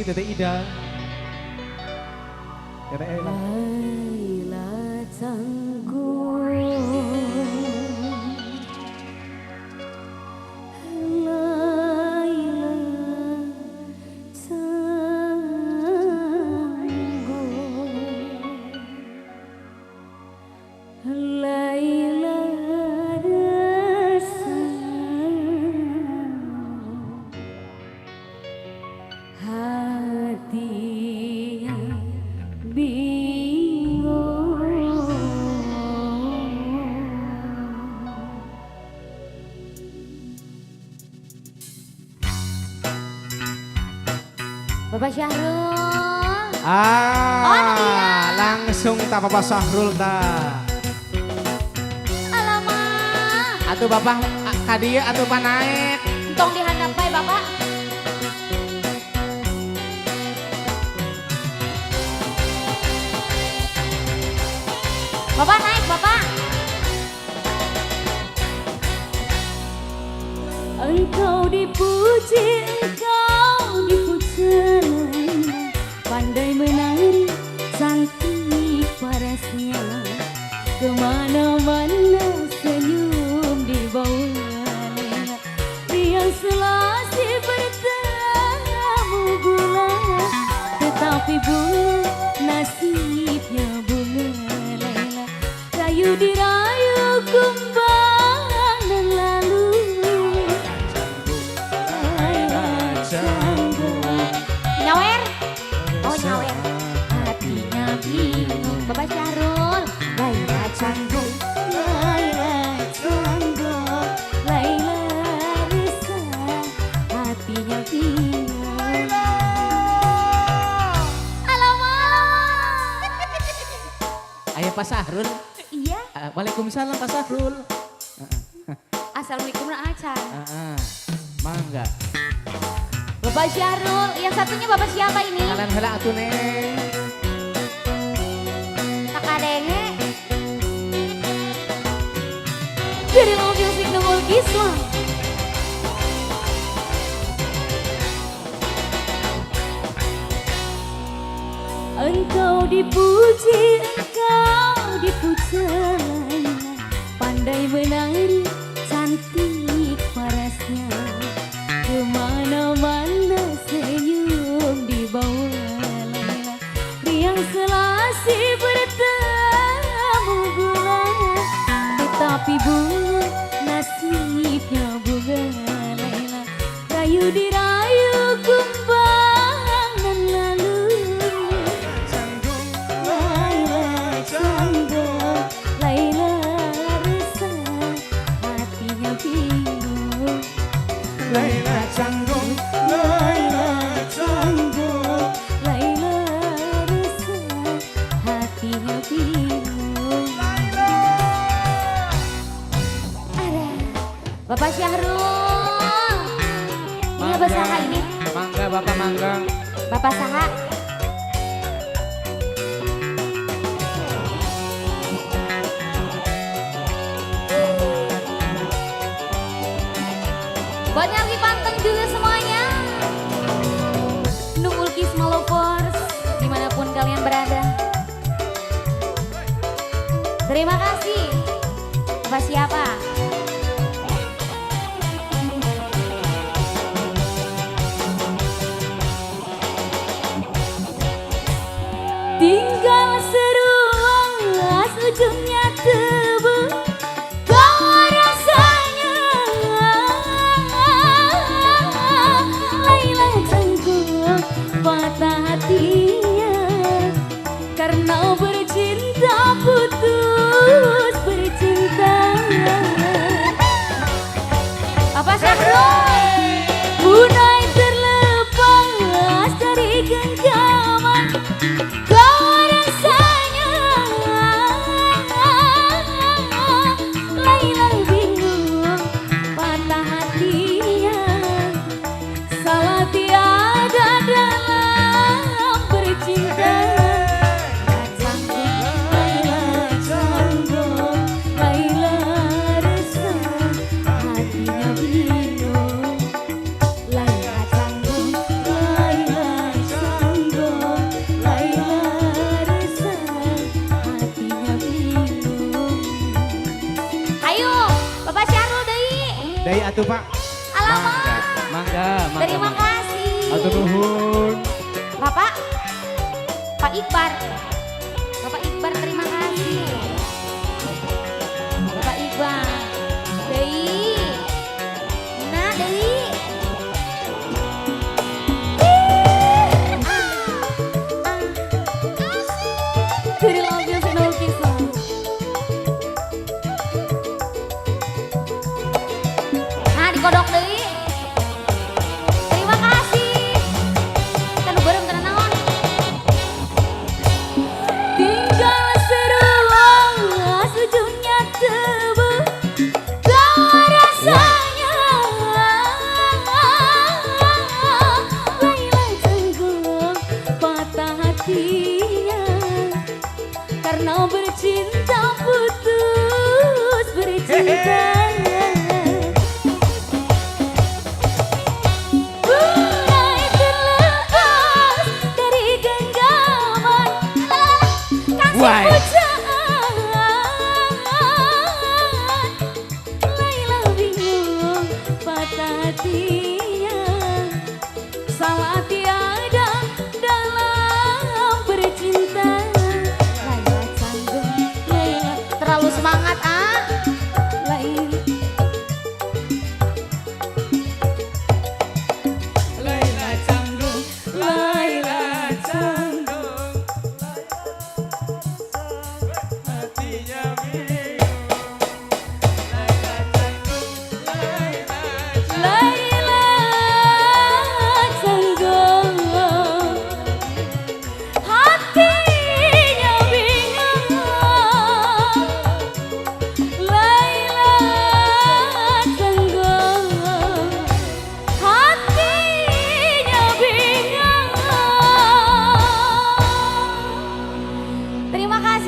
Tete Ida. Tete Ella. Laila tangguh, Laila tangguh, Laila rasa hati bingung. Bapak Syahrul. Langsung tak Bapak Syahrul ta. Alamak. Atuh Bapak kadia atuh panaek. Tong dihandap bae Bapak. Bapak naik Bapak. Engkau dipuji, engkau dipuja, pandai menari, cantik parasnya, kemana-mana senyum dibawa, riang selasi bertemu gula, tetapi bunga nasibnya bunga lela, rayu dirayu kumbang dan lalu. Nyawer, oh nyawer, hatinya bingung. Bapak Syahrul, Laila canggung, Laila canggung, Laila resah, hatinya bingung. Alamak. Ayo Pak Syahrul. Iya. Waalaikumsalam Pak Syahrul. Assalamualaikum Acan. Mangga. Bapak Syahrul, yang satunya Bapak siapa ini? Kalian heula atuh Neng. Kakak Denge. Dari Lo Music Nungul Gisla. Engkau dipuji, engkau dipuja, pandai menari, cantik parasnya, kemana-mana senyum dibawa, riang selasi bertemu gula, tetapi bunga nasibnya bunga lela, rayu dirayu kumbang dan lalu. Laila canggung, Laila resah, hatinya bingung. Laila canggung, Laila canggung, Laila resah, hatinya bingung. Ada Bapak Syahrul. Ini Bapak Saha ini. Mangga Bapak mangga. Bapak Saha. Buat Nyarwi Panteng juga semuanya. Nungul Kisma Lovers, dimanapun kalian berada. Terima kasih. Bapak siapa? Tinggal seruas ujungnya tebu, kau rasanya. Laila canggung, patah hatinya, karena bercinta putus bercinta. Bapak Syahrul, bunai terlepas dari genggaman, kau rasanya. Laila bingung, patah hatinya, salah tiada dalam bercinta. Laila canggung, Laila resah, hatinya bingung. Laila canggung, Laila atuh Pak. Alamak. Mangga. Terima kasih. Atur nuhun. Bapak, Pak Iqbar. Bapak Iqbar terima kasih.